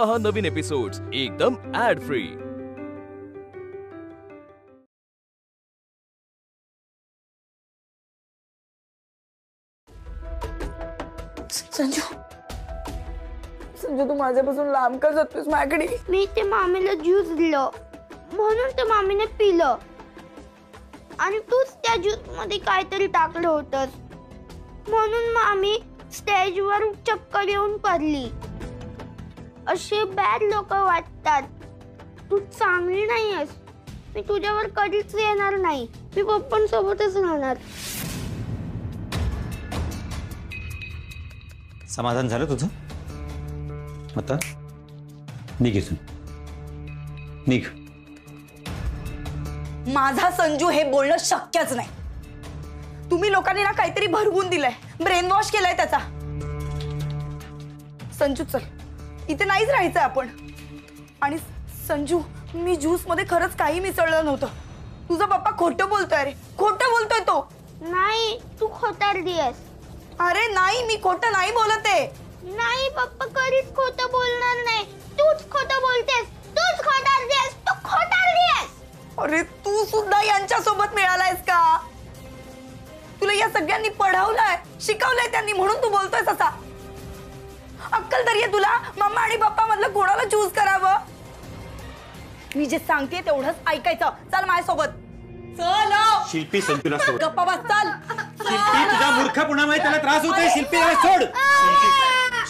पहा नवीन एपिसोड्स एकदम add free. Sanju Sanju तू माझ्यापासून लांब का जातोस माझ्याकडे? मी ते मामीला ज्यूस दिलं म्हणून ते मामीने पिलं आणि तूच त्या ज्यूस मध्ये काहीतरी टाकलं होतंस म्हणून मामी स्टेजवर चक्कर येऊन पडली। असे बॅड लोक वाटतात। तू चांगली नाहीयेस। मी तुझ्यावर कधीच येणार नाही। मी पप्पांसोबतच राहणार। समाधान झालं तुझं? आता निघ इथून, निघ। माझा संजू हे बोलणं शक्यच नाही। तुम्ही लोकांनी ना काहीतरी भरवून दिलंय, ब्रेन वॉश केलाय त्याचा। संजू चल, इथे नाहीच राहायचं आपण। आणि संजू मी ज्यूस मध्ये खरंच काही मिसळलं नव्हतं। तुझा पप्पा खोटं बोलतोय रे, खोटं बोलतोय तो। नाही तू खोटारलीयस। अरे नाही मी खोटं नाही बोलत आहे। नाही पप्पा कधीच खोटं बोलणार नाही। तूच खोटं बोलतेस। तूच खोटारलीयस। तू खोटारलीयस। अरे तू सुद्धा यांच्या सोबत मिळालायस का? तुला या सगळ्यांनी पढवलंय, शिकवलंय त्यांनी म्हणून तू बोलतोयस असा? अक्कल तरी आहे तुला? मम्मा आणि पप्पा मधलं कोणाला चूज करावं? मी जे सांगते तेवढंच ऐकायचं। चल माझ्यासोबत चल। शिल्पी संजूला सोड। गप्पा बस चल। शिल्पी तुझ्या मूर्खपणामुळे त्याला त्रास होतोय। शिल्पीला सोड।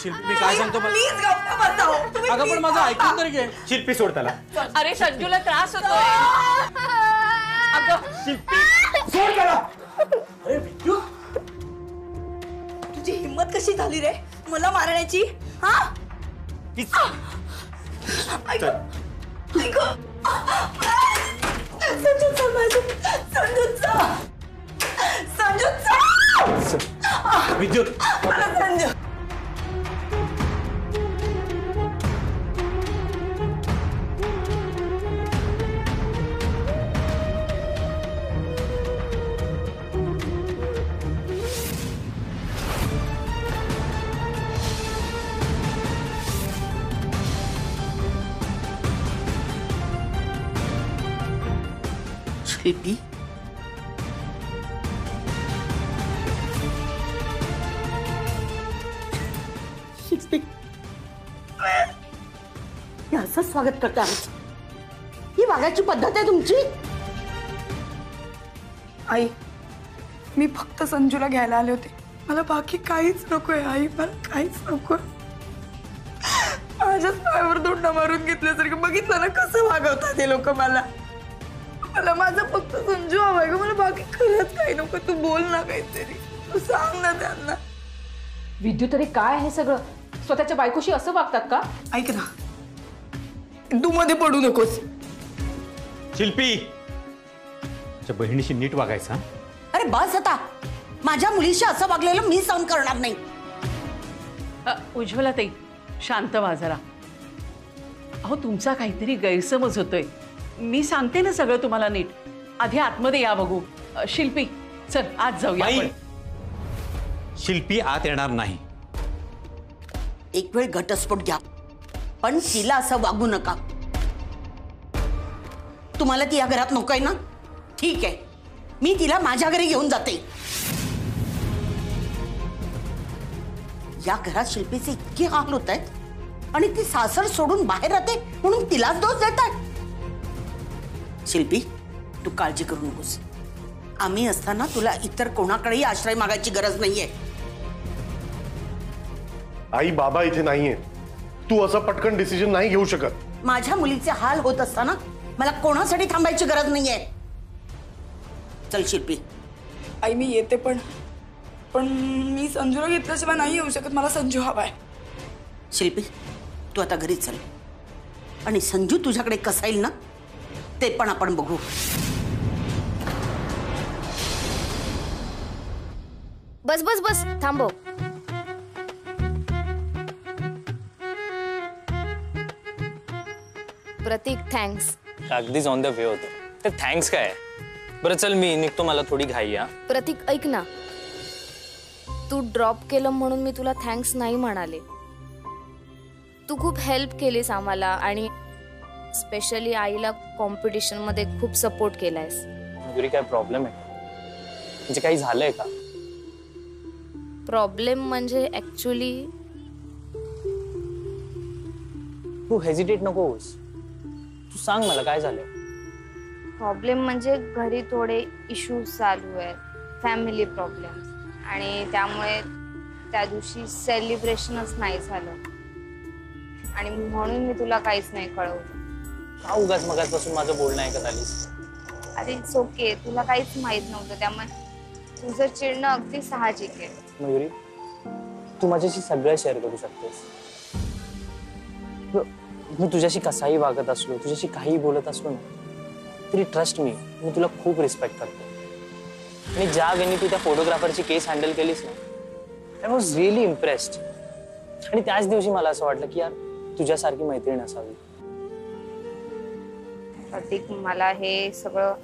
शिल्पी काय सांगतो? प्लीज गप्पा बसाओ। अगं पण माझं ऐकून तरी घे। शिल्पी सोड त्याला। अरे संजूला त्रास होतोय। अगं शिल्पी सोड त्याला। अरे विद्यू तुझी हिम्मत कशी झाली रे मला मारण्याची? हा ऐक ऐक संजू चल माझं। संजू चल। संजू चल। विद्यू मला संजू शिल्पी असं स्वागत करता आमचं? ही वागायची पद्धत आहे तुमची? आई मी फक्त संजूला घ्यायला आले होते। मला बाकी काहीच नकोय आई, मला काहीच नकोय। माझ्याच पायावर दोंडा मारून घेतल्यासारखं बघितलं ना कसं वागवतात ते लोक मला। मला माझं फक्त संजू हवाय ग, मला बाकी खरंच काही नको। तू बोल ना काहीतरी, तू सांग ना त्यांना। विद्यू तरी काय हे सगळं? स्वतःच्या बायकोशी असं वागतात का? ऐक ना तू मध्ये पडू नकोस। शिल्पी तुझ्या बहिणीशी नीट वागायचा। अरे बस आता, माझ्या मुलीशी असं वागलेलं मी सहन करणार नाही। उज्ज्वला ताई शांत व्हा जरा। अहो तुमचा काहीतरी गैरसमज होतोय। मी सांगते ना सगळं तुम्हाला नीट। आधी आतमध्ये या बघू। शिल्पी चल आज जाऊया आपण। शिल्पी आत येणार नाही। एक वेळ घटस्फोट घ्या पण तिला असं वागू नका। तुम्हाला ती या घरात नकोय ना? ठीक आहे, मी तिला माझ्या घरी घेऊन जाते। या घरात शिल्पीचे इतके हाल होत आहेत आणि ती सासर सोडून बाहेर राहते म्हणून तिलाच दोष देतात। शिल्पी तू काळजी करू नकोस। आम्ही असताना तुला इतर कोणाकडेही आश्रय मागायची गरज नाहीये। आई बाबा इथे नाहीये, तू असं पटकन डिसिजन नाही घेऊ शकत। माझ्या मुलीचे हाल होत असताना मला कोणासाठी थांबायची गरज नाहीये। चल शिल्पी। आई मी येते पण मी संजूला घेतल्याशिवाय नाही येऊ शकत। मला संजू हवाय। शिल्पी तू आता घरी चल आणि संजू तुझ्याकडे कसा येईल ना ते पण आपण बघू। बस बस बस थांबव। प्रतीक थँक्स। अगदीच ऑन द वे होतो ते थँक्स काय? बरं चल मी निघतो, मला थोडी घाई आहे। प्रतीक ऐक ना, तू ड्रॉप केलं म्हणून मी तुला थँक्स नाही म्हणाले। तू खूप हेल्प केलीस आम्हाला आणि स्पेशली आईला कॉम्पिटिशन मध्ये खूप सपोर्ट केलायस. मयुरी काय प्रॉब्लेम आहे म्हणजे काही झालंय का? प्रॉब्लेम म्हणजे ऍक्च्युली तू हेजिटेट नकोस, तू सांग मला काय झालंय. प्रॉब्लेम म्हणजे घरी थोडे इश्यूज चालू आहेत, फॅमिली प्रॉब्लेम्स, आणि त्यामुळे त्या दिवशी सेलिब्रेशनच नाही झालं आणि म्हणून मी तुला काहीच नाही कळवलं. का उगाच मगाचपासून माझं बोलणं ऐकत आलीस? अरे इट्स ओके, तुला काहीच माहित नव्हतं त्यामुळे तुझं चिडणं अगदी साहजिक आहे. मयुरी तू माझ्याशी सगळं शेअर करू शकतेस. मी तुझ्याशी कसाही वागत असलो, तुझ्याशी काही बोलत असलो ना तरी ट्रस्ट मी तुला खूप रिस्पेक्ट करतो. आणि ज्या वेळी तू त्या फोटोग्राफरची केस हँडल केलीस ना, आय वॉज रिअली इम्प्रेस्ड. आणि त्याच दिवशी मला असं वाटलं की यार तुझ्यासारखी मैत्रीण असावी. प्रतीक, मला हे सगळं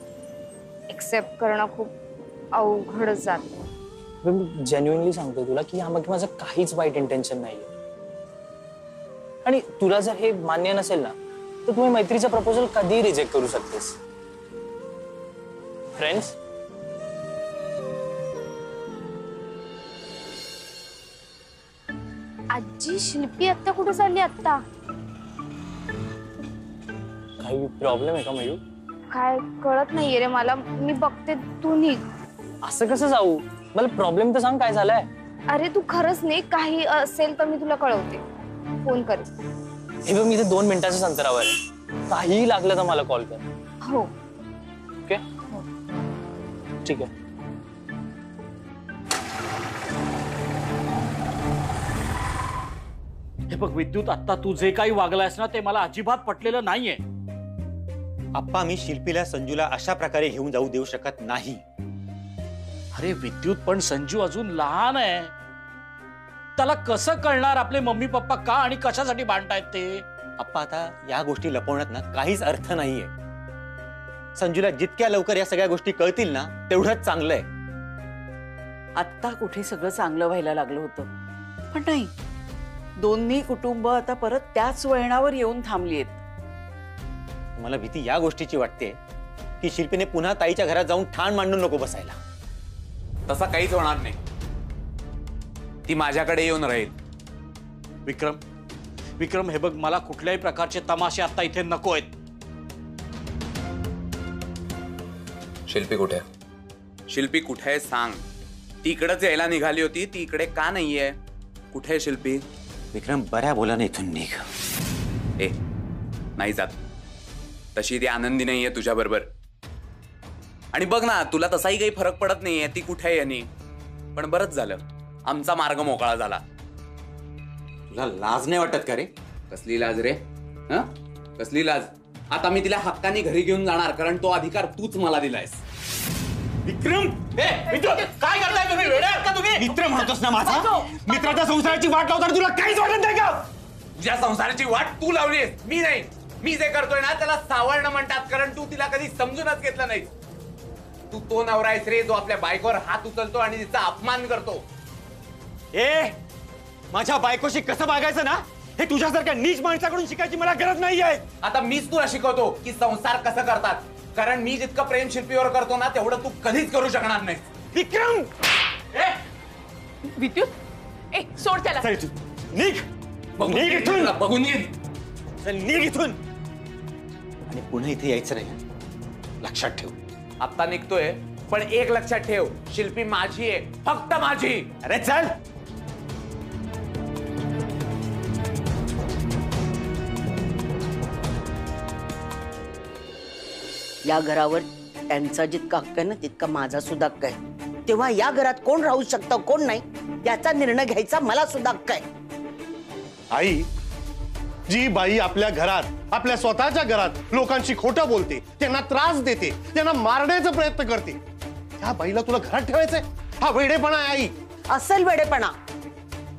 एक्सेप्ट करणं खूप अवघड जातं. मी जेन्युइनली सांगतोय तुला की यामागे माझं काहीच वाईट इंटेन्शन नाहीये. आणि तुला जर हे मान्य नसेल ना तर तुम्ही मैत्रीचं प्रपोजल कधी रिजेक्ट करू शकतेस. फ्रेंड्स, आजी, शिल्पी आत्ता कुठे चालली? आत्ता काही प्रॉब्लेम आहे का मयू? काय कळत नाहीये रे मला, मी बघते, तू निघ. असं कसं जाऊ? मला प्रॉब्लेम तर सांग काय झालाय. अरे तू खरंच नाही, काही असेल तर मी तुला कळवते, फोन कर. हे बघ, मी इथे 2 मिनिटाच्याच अंतरावर आहे, काहीही लागलं तर मला कॉल कर. हो ओके, ठीक आहे. हे बघ विद्युत, आता तू जे काही वागलायस ना ते मला अजिबात पटलेलं नाहीये. आप्पा, मी शिल्पीला संजूला अशा प्रकारे घेऊन जाऊ देऊ शकत नाही. अरे विद्युत, पण संजू अजून लहान आहे, त्याला कसं कळणार आपले मम्मी पप्पा का आणि कशासाठी भांडतायत ते. आप्पा, आता या गोष्टी लपवण्यात ना काहीच अर्थ नाहीये. संजूला जितक्या लवकर या सगळ्या गोष्टी कळतील ना तेवढंच चांगलं आहे. आत्ता कुठे सगळं चांगलं व्हायला लागलं होतं, पण नाही, दोन्ही कुटुंब आता परत त्याच वळणावर येऊन थांबली आहेत. मला भीती या गोष्टीची वाटते की शिल्पीने पुन्हा ताईच्या घरात जाऊन ठाण मांडून नको बसायला. तसा काहीच होणार नाही, ती माझ्याकडे येऊन राहील. विक्रम, विक्रम, हे बघ, मला कुठल्याही प्रकारचे तमाशे आता इथे नको आहेत. शिल्पी कुठे आहे? शिल्पी कुठे आहे सांग. ती इकडेच यायला निघाली होती, ती इकडे का नाहीये? कुठे आहे शिल्पी? विक्रम, बऱ्या बोलाने इथून निघ. ए, नाही जात. तशी ती आनंदी नाहीये तुझ्या बरोबर. आणि बघ ना, तुला तसाही काही फरक पडत नाहीये ती कुठे आहे यांनी. पण बरंच झालं, आमचा मार्ग मोकळा झाला. तुला लाज नाही वाटत का रे? कसली लाज रे? हं? कसली लाज? आता मी तिला हक्काने घरी घेऊन जाणार, कारण तो अधिकार तूच मला दिलायस. विक्रम, विद्युत, काय करताय तुम्ही? वेडे आहात का तुम्ही? मित्र म्हणतोस ना माझा? मित्राच्या संसाराची वाट लावताना तुला काहीच वाटत नाही का? तुझ्या संसाराची वाट तू लावलीस, मी नाही. मी जे करतोय ना त्याला सावरणं म्हणतात, कारण तू तिला कधी समजूनच घेतलं नाही. तू तो नवरा आहेस रे जो आपल्या बायकोवर हात उचलतो आणि तिचा अपमान करतो. माझ्या बायकोशी कसं वागायचं ना हे तुझ्यासारख्या नीच माणसाकडून शिकायची मला गरज नाहीये. आता मीच तुला शिकवतो की संसार कसं करतात, कारण मी जितकं प्रेम शिल्पीवर करतो ना तेवढं तू कधीच करू शकणार नाही. विक्रम, विद्युत, ए सोड त्याला. निघ, निघ इथून. बघून घे. चल निघ इथून. आणि पुन्हा इथे यायचं नाही, लक्षात ठेव. आता निघतोय, पण एक लक्षात ठेव, शिल्पी माझी आहे, फक्त माझी. अरे चल. या घरावर त्यांचा जितका हक्क आहे ना तितका माझा सुद्धा हक्क आहे. तेव्हा या घरात कोण राहू शकतं कोण नाही याचा निर्णय घ्यायचा मला सुद्धा हक्क आहे. आई, जी बाई आपल्या घरात, आपल्या स्वतःच्या घरात लोकांशी खोटं बोलते, त्यांना त्रास देते, त्यांना मारण्याचा प्रयत्न करते, त्या बाईला तुला घरात ठेवायचंय? हा वेडेपणा आहे आई. असेल वेडेपणा.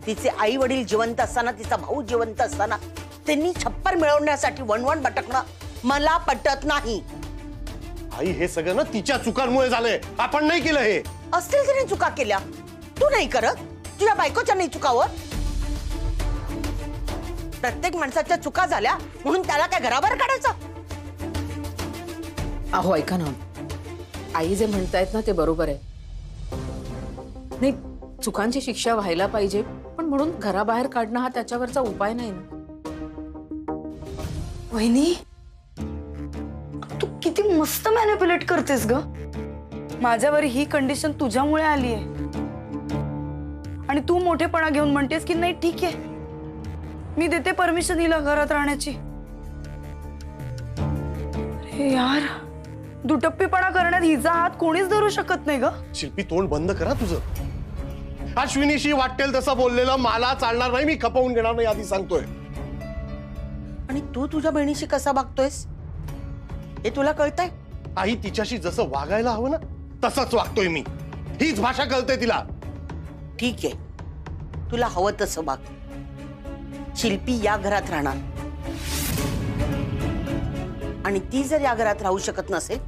तिचे आई वडील जिवंत असताना, तिचा भाऊ जिवंत असताना त्यांनी छप्पर मिळवण्यासाठी वणवण भटकणं मला पटत नाही. आई, हे सगळं ना तिच्या चुकांमुळे झालंय, आपण नाही केलं. हे असतील तिने चुका केल्या, तू नाही करत? तुझ्या बायकोच्या नाही चुकावर? प्रत्येक माणसाच्या चुका झाल्या म्हणून त्याला काय घराबाहेर काढायचं? अहो ऐका ना, आई जे म्हणतायत ना ते बरोबर आहे. नाही, चुकांची शिक्षा व्हायला पाहिजे, पण म्हणून घराबाहेर काढणं हा त्याच्यावरचा उपाय नाही ना. वहिनी, तू किती मस्त मॅनिप्युलेट करतेस ग. माझ्यावर ही कंडिशन तुझ्यामुळे आली आहे आणि तू मोठेपणा घेऊन म्हणतेस की नाही ठीक आहे, मी देते परमिशन हिला घरात राहण्याची. हे यार, दुटप्पीपणा करण्यात हिचा हात कोणीच धरू शकत नाही ग. शिल्पी, तोंड बंद करा तुझं. अश्विनीशी वाटेल तसं बोललेलं मला चालणार नाही, मी खपवून घेणार नाही आधी सांगतोय. आणि तू तुझ्या बहिणीशी कसा वागतोयस हे तुला कळतंय? आई, तिच्याशी जसं वागायला हवं ना तसंच वागतोय मी. हीच भाषा कळते तिला. ठीक आहे, तुला हवं तसं वाग. शिल्पी या घरात राहणार आणि ती जर या घरात राहू शकत नसेल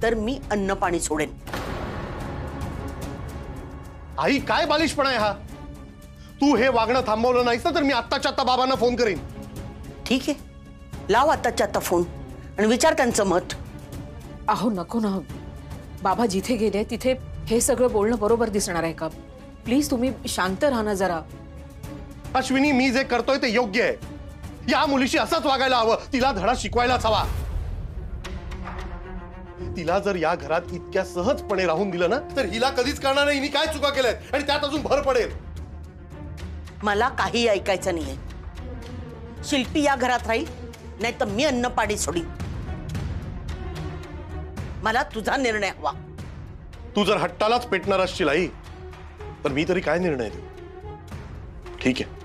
तर मी अन्न पाणी सोडेन. आई, काय बालिशपणा आहे हा? तू हे वागणं थांबवलं नाहीस ना तर मी आत्ताच्या आत्ता बाबांना फोन करीन. ठीक आहे, लाव आत्ताच्या आत्ता फोन आणि विचार त्यांचं मत. अहो नको ना, बाबा जिथे गेले तिथे हे सगळं बोलणं बरोबर दिसणार आहे का? प्लीज तुम्ही शांत राहा ना जरा. अश्विनी, मी जे करतोय ते योग्य आहे. या मुलीशी असंच वागायला हवं, तिला धडा शिकवायलाच हवा. तिला जर या घरात इतक्या सहजपणे राहून दिलं ना तर हिला कधीच कळणार नाही हिने काय चुका केल्यात आणि त्यात अजून भर पडेल. मला काही ऐकायचं नाहीये. शिल्पी या घरात राहील नाही तर मी अन्न पाणी सोडीन. मला तुझा निर्णय हवा. तू जर हट्टालाच पेटणार असशील आई तर मी तरी काय निर्णय देऊ? ठीक आहे,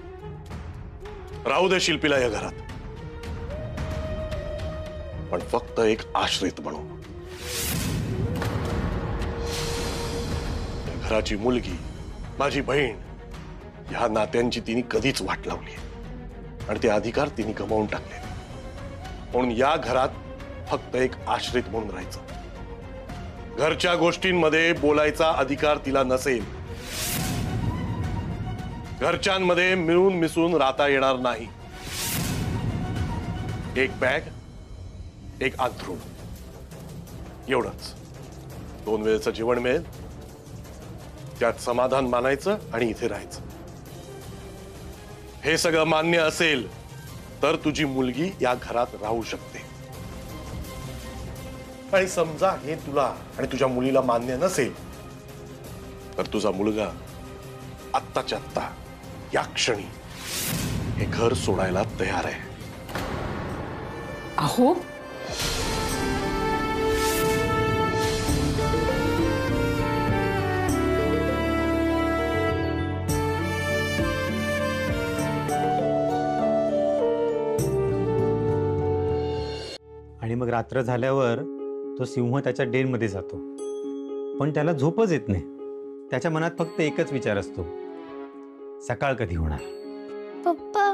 राहू दे शिल्पीला या घरात, पण फक्त एक आश्रित बनव. घराची मुलगी, माझी बहीण, ह्या नात्यांची तिने कधीच वाट लावली आणि ते अधिकार तिने गमावून टाकले. म्हणून या घरात फक्त एक आश्रित म्हणून राहायचं. घरच्या गोष्टींमध्ये बोलायचा अधिकार तिला नसेल. घरच्यांमध्ये मिळून मिसळून राहता येणार नाही. एक बॅग, एक अंथरूण, एवढंच. 2 वेळेचं जेवण मिळेल, त्यात समाधान मानायचं आणि इथे राहायचं. हे सगळं मान्य असेल तर तुझी मुलगी या घरात राहू शकते. आणि समजा हे तुला आणि तुझ्या मुलीला मान्य नसेल तर तुझा मुलगा आत्ताच्या आत्ता या क्षणी हे घर सोडायला तयार आहे. अहो आणि मग रात्र झाल्यावर तो सिंह त्याच्या डेनमध्ये जातो, पण त्याला झोपच येत नाही. त्याच्या मनात फक्त एकच विचार असतो, सकाळ कधी होणार. पप्पा,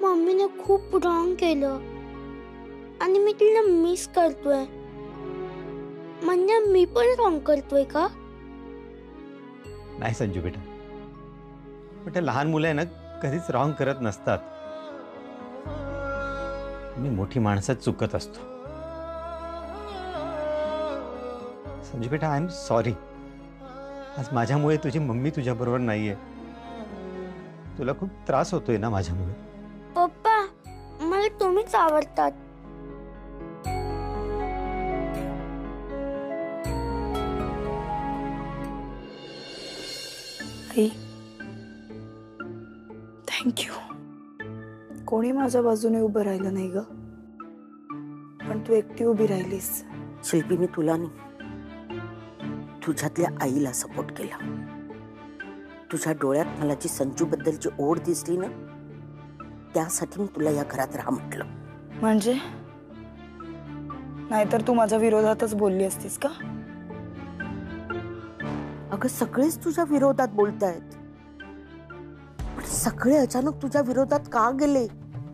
मम्मीने खूप रॉंग केलं आणि मी तिला मिस करतोय. म्हणजे मी पण रॉंग करतोय का? नाही संजू बेटा, पण ते लहान मुलं आहे ना, कधीच रॉंग करत नसतात. मी मोठी माणसं चुकत असतो. संजू बेटा, आय एम सॉरी. आज माझ्यामुळे तुझी मम्मी तुझ्या बरोबर नाहीये. तुला खूप त्रास होतोय ना माझ्यामुळे. पप्पा, मला तुम्हीच आवडतात. आई, थँक्यू. कोणी माझ्या बाजूने उभं राहिलं नाही ग, पण तू एकटी उभी राहिलीस. शिल्पी, मी तुला नाही, तुझ्यातल्या आईला सपोर्ट केला. तुझ्या डोळ्यात मला जी संजू बद्दलची ओढ दिसली ना, त्यासाठी मी तुला या घरात राहा म्हटलं. म्हणजे नाहीतर तू माझ्या विरोधातच बोलली असतीस का? अगं, सगळेच तुझ्या विरोधात बोलतायत, पण सगळे अचानक तुझ्या विरोधात का गेले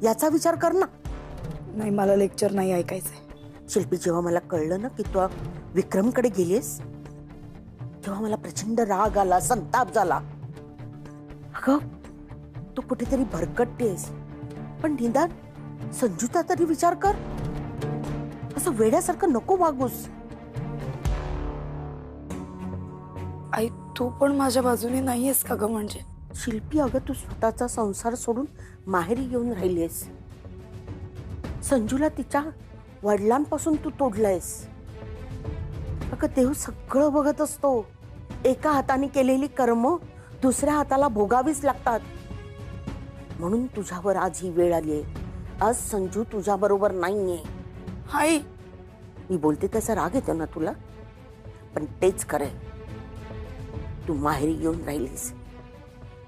याचा विचार कर ना. नाही, मला लेक्चर नाही ऐकायचंय. शिल्पी, जेव्हा मला कळलं ना की तू विक्रमकडे गेलीस तेव्हा मला प्रचंड राग आला, संताप झाला. अगं, तू कुठेतरी भरकटतेस, पण निदान संजूचा तरी विचार कर. असं वेड्यासारखं नको वागूस. आई तू पण माझ्या बाजूने नाहीयेस का ग? म्हणजे शिल्पी, अगं तू स्वतःचा संसार सोडून माहेरी येऊन राहिलीस. संजूला तिच्या वडिलांपासून तू तोडलायस. अगं देव सगळं बघत असतो. एका हाताने केलेली कर्म दुसऱ्या हाताला भोगावीच लागतात. म्हणून तुझ्यावर आज ही वेळ आलीये. आज संजू तुझ्या बरोबर नाहीये. आई मी बोलते त्याचा राग येतो ना तुला, पण तेच खरंय. तू माहेरी येऊन राहिलीस.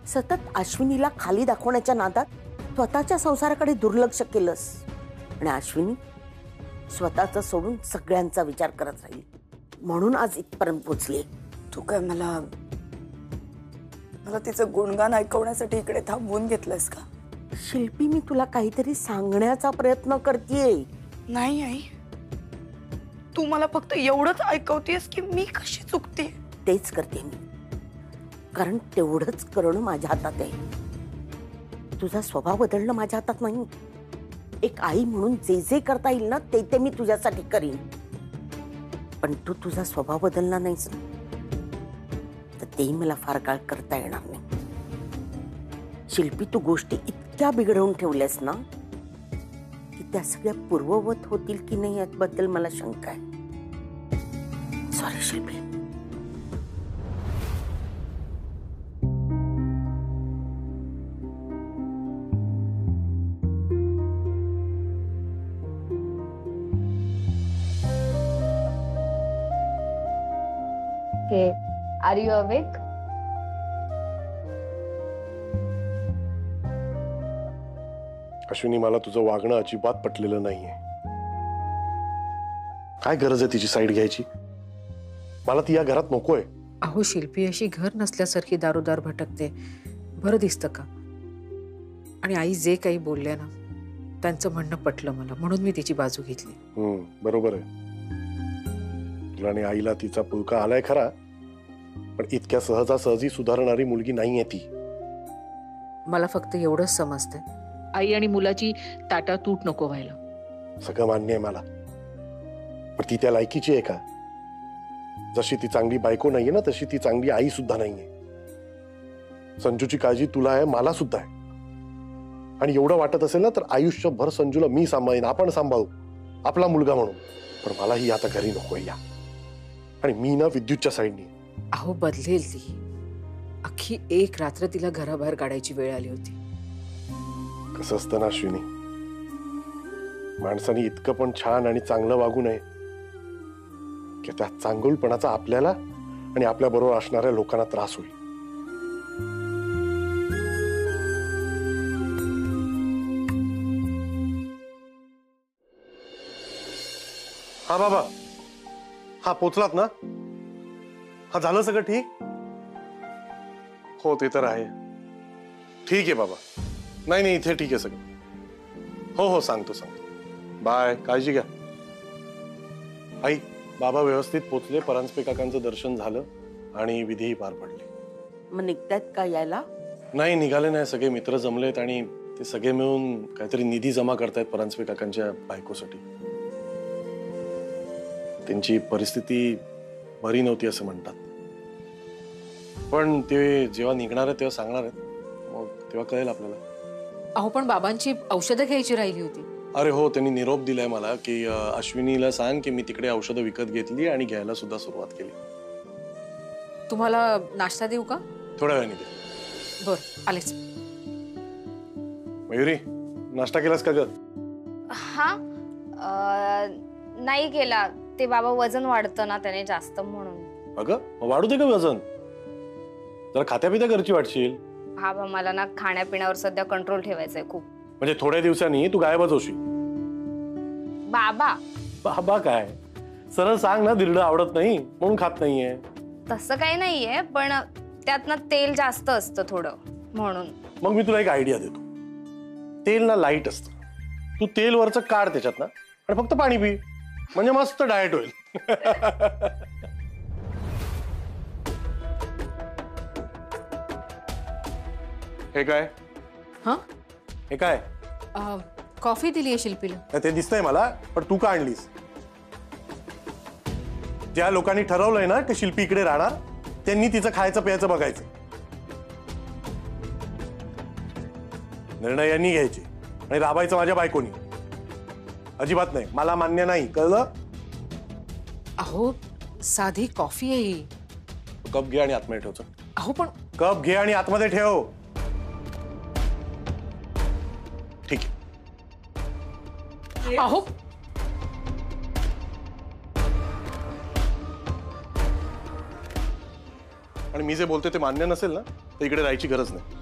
सतत अश्विनीला खाली दाखवण्याच्या नादात स्वतःच्या संसाराकडे दुर्लक्ष केलंस. आणि अश्विनी स्वतःचा सोडून सगळ्यांचा विचार करत राहील. म्हणून आज इथपर्यंत पोचली. तू काय मला तिचं गुणगान ऐकवण्यासाठी इकडे थांबवून घेतलंस का? शिल्पी, मी तुला काहीतरी सांगण्याचा प्रयत्न करतेय. नाही आई, तू मला फक्त एवढंच ऐकवतेस की मी कशी चुकते. तेच करते मी, कारण तेवढंच करणं माझ्या हातात आहे. तुझा स्वभाव बदलणं माझ्या हातात नाही. एक आई म्हणून जे जे करता येईल ना ते मी तुझ्यासाठी करीन. पण तू तुझा स्वभाव बदलणार नाहीस तर तेही मला फार काळ करता येणार नाही. शिल्पी, तू गोष्टी इतक्या बिघडवून ठेवल्यास ना की त्या सगळ्या पूर्ववत होतील की नाही याबद्दल मला शंका आहे. Sorry Shilpi. Hey, are you awake? Ashwini, मला तुझं वागणं अजिबात पटलेलं नाहीये. काय गरज आहे तिची साईड घ्यायची? मला ती या घरात नकोय. अहो शिल्पी अशी घर नसल्यासारखी दारोदार भटकते, बरं दिसतं का? आणि आई जे काही बोलल्या ना त्यांचं म्हणणं पटलं मला, म्हणून मी तिची बाजू घेतली. बरोबर आहे. तुला आणि आईला तिचा पुळका आलाय खरा, पण इतक्या सहजासहजी सुधारणारी मुलगी नाहीये ती. मला फक्त एवढंच समजतंय, आई आणि मुलाची ताटातूट नको व्हायला. सगळं मान्य आहे मला, पण ती त्या लायकीची आहे का? जशी ती चांगली बायको नाहीये ना तशी ती चांगली आई सुद्धा नाहीये. संजूची काळजी तुला आहे, मला सुद्धा आहे. आणि एवढं वाटत असेल ना तर आयुष्यभर संजूला मी सांभाळीन, आपण सांभाळू, आपला मुलगा म्हणून. पण मला ही आता घरी नकोय या. आणि मी ना विद्युतच्या साईडनी. अहो बदलेल ती. अख्खी एक रात्र तिला घराबाहेर काढायची वेळ आली होती. कसं असतं ना अश्विनी, माणसाने इतकं पण छान आणि चांगलं वागू नये की त्या चांगुलपणाचा आपल्याला आणि आपल्या बरोबर असणाऱ्या लोकांना त्रास होईल. हा बाबा, हा पोचलात ना? हा झालं सगळं ठीक? हो ते तर आहे. ठीक आहे बाबा. नाही इथे ठीक आहे सगळं. हो सांगतो. बाय, काळजी घ्या. आई, बाबा व्यवस्थित पोचले. परांजपे काकांचं दर्शन झालं आणि विधीही पार पडले. मग निघतायत का यायला? नाही, निघाले नाही. सगळे मित्र जमलेत आणि ते सगळे मिळून काहीतरी निधी जमा करतायत परांजपे काकांच्या बायकोसाठी. त्यांची परिस्थिती बरी नव्हती असं म्हणतात, पण ते जेव्हा निघणार आहेत तेव्हा सांगणार आहेत, मग तेव्हा कळेल आपल्याला. अहो पण बाबांची औषधं घ्यायची राहिली होती. अरे हो, त्यांनी निरोप दिलाय मला की अश्विनीला सांग की मी तिकडे औषधं विकत घेतली आणि घ्यायला सुद्धा सुरुवात केली. तुम्हाला नाश्ता देऊ का? थोड्या वेळाने दे. बर, आलेच. मयुरी, नाश्ता केलास का ग? हा नाही केला. ते बाबा वजन वाढतं ना त्याने जास्त, म्हणून. अगं वाढू दे का वजन? जरा खात्यापित्या घरची वाटशील. हा बा, मला ना खाण्यापिण्यावर सध्या कंट्रोल ठेवायचा आहे खूप. म्हणजे थोड्या दिवसांनी तू गायबच होशील. बाबा बाबा काय? सरळ सांग ना, दिरडं आवडत नाही म्हणून खात नाहीये. तसं काही नाहीये, पण त्यात ना तेल जास्त असतं थोडं, म्हणून. मग मी तुला एक आयडिया देतो. तेल ना लाईट असतं. तू तेल वरचं काढ त्याच्यात ना आणि फक्त पाणी पी, म्हणजे मस्त डाएट होईल. हे काय? हा, हे काय? कॉफी दिली आहे शिल्पीला. नाही, ते दिसतंय मला, पण तू का आणलीस? ज्या लोकांनी ठरवलंय ना की शिल्पी इकडे राहणार, त्यांनी तिचं खायचं प्यायचं बघायचं. निर्णय यांनी घ्यायचे आणि राबायचं माझ्या बायकोनी. अजिबात नाही, मला मान्य नाही, कळलं? अहो साधी कॉफी आहे ही. कप घे आणि आतमध्ये ठेव. चल. अहो पण कप घे आणि आतमध्ये ठेव. ठीक आहे. अहो आणि मी जे बोलतोय ते मान्य नसेल ना, तर इकडे राहायची गरज नाही.